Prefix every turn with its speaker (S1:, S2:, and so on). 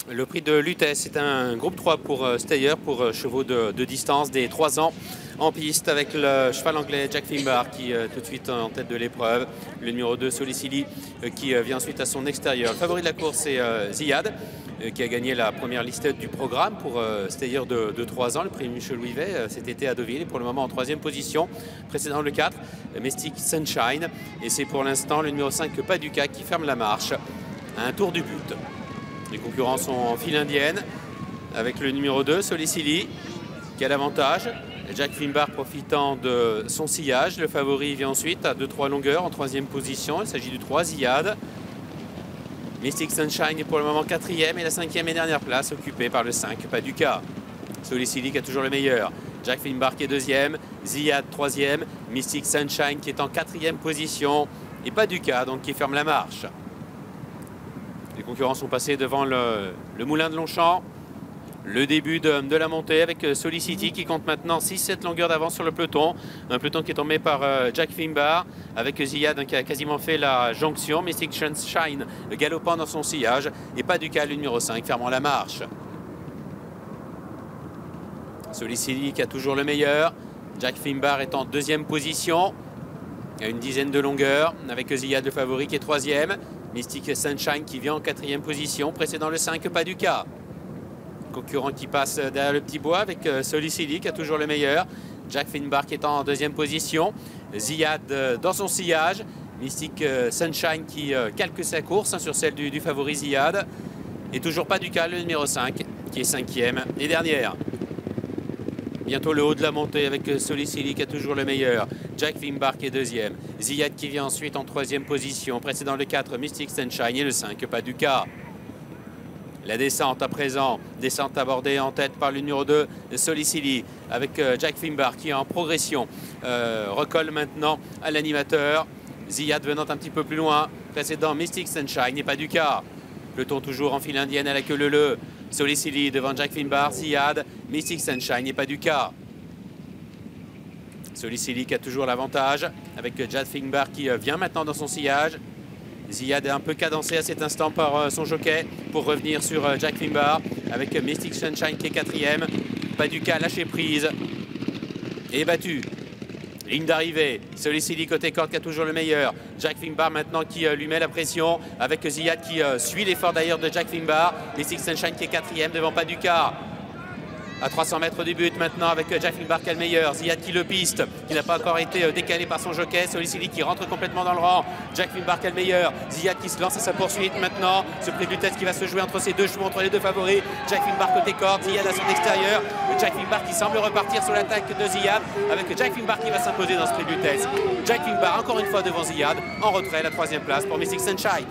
S1: Le prix de Lutèce est un groupe 3 pour Steyer, pour chevaux de distance des 3 ans en piste, avec le cheval anglais Jack Finbar qui tout de suite en tête de l'épreuve. Le numéro 2 Solicili qui vient ensuite à son extérieur. Le favori de la course c'est Ziad qui a gagné la première liste du programme pour Steyer de 3 ans. Le prix Michel Louivet cet été à Deauville, et pour le moment en 3e position. Précédent le 4, Mystic Sunshine. Et c'est pour l'instant le numéro 5 Paducah qui ferme la marche à un tour du but. Les concurrents sont en file indienne avec le numéro 2, Solicili, qui a l'avantage. Jack Finbar profitant de son sillage. Le favori vient ensuite à 2-3 longueurs en 3e position. Il s'agit du 3, Ziad. Mystic Sunshine est pour le moment 4e et la 5e et dernière place occupée par le 5, Paducah. Solicili qui a toujours le meilleur. Jack Finbar qui est 2e, Ziad 3e, Mystic Sunshine qui est en 4e position et Paducah donc qui ferme la marche. Les concurrents sont passés devant le moulin de Longchamp. Le début de la montée avec Solicili qui compte maintenant 6-7 longueurs d'avance sur le peloton. Un peloton qui est tombé par Jack Finbar avec Ziad qui a quasiment fait la jonction. Mystic Sunshine galopant dans son sillage et Paducah le numéro 5 fermant la marche. Solicili qui a toujours le meilleur. Jack Finbar est en 2e position à une dizaine de longueurs avec Ziad le favori qui est 3e. Mystic Sunshine qui vient en 4e position, précédant le 5 Paducah. Concurrent qui passe derrière le petit bois avec Solicili qui a toujours le meilleur. Jack Finbar qui est en 2e position. Ziad dans son sillage. Mystic Sunshine qui calque sa course sur celle du favori Ziad. Et toujours Paducah le numéro 5 qui est 5e et dernière. Bientôt le haut de la montée avec Solicili qui a toujours le meilleur. Jack Finbar qui est 2e. Ziad qui vient ensuite en 3e position. Précédant le 4, Mystic Sunshine et le 5, Paducah. La descente à présent. Descente abordée en tête par le numéro 2, Solicili. Avec Jack Finbar qui est en progression. Recolle maintenant à l'animateur. Ziad venant un petit peu plus loin. Précédant Mystic Sunshine et Paducah. Peloton toujours en file indienne à la queue leu-leu. Solicili devant Jack Finbar, Ziad, Mystic Sunshine et Paducah. Solicili qui a toujours l'avantage avec Jack Finbar qui vient maintenant dans son sillage. Ziad est un peu cadencé à cet instant par son jockey pour revenir sur Jack Finbar avec Mystic Sunshine qui est 4e. Paducah lâché prise et battu. Ligne d'arrivée, Solicili côté corde qui a toujours le meilleur. Jack Finbar maintenant qui lui met la pression avec Ziad qui suit l'effort d'ailleurs de Jack Finbar. Mystic Sunshine qui est 4e devant Paducah. À 300 mètres du but maintenant avec Jack Finbar qui a le meilleur. Ziad qui le piste, qui n'a pas encore été décalé par son jockey. Solicili qui rentre complètement dans le rang. Jack Finbar qui a le meilleur. Ziad qui se lance à sa poursuite maintenant. Ce prix de Lutèce qui va se jouer entre ces deux chevaux, entre les deux favoris. Jack Finbar côté corde, Ziad à son extérieur. Jack Finbar qui semble repartir sur l'attaque de Ziad avec Jack Finbar qui va s'imposer dans ce prix de Lutèce. Jack Finbar encore une fois devant Ziad. En retrait, la 3e place pour Mystic Sunshine.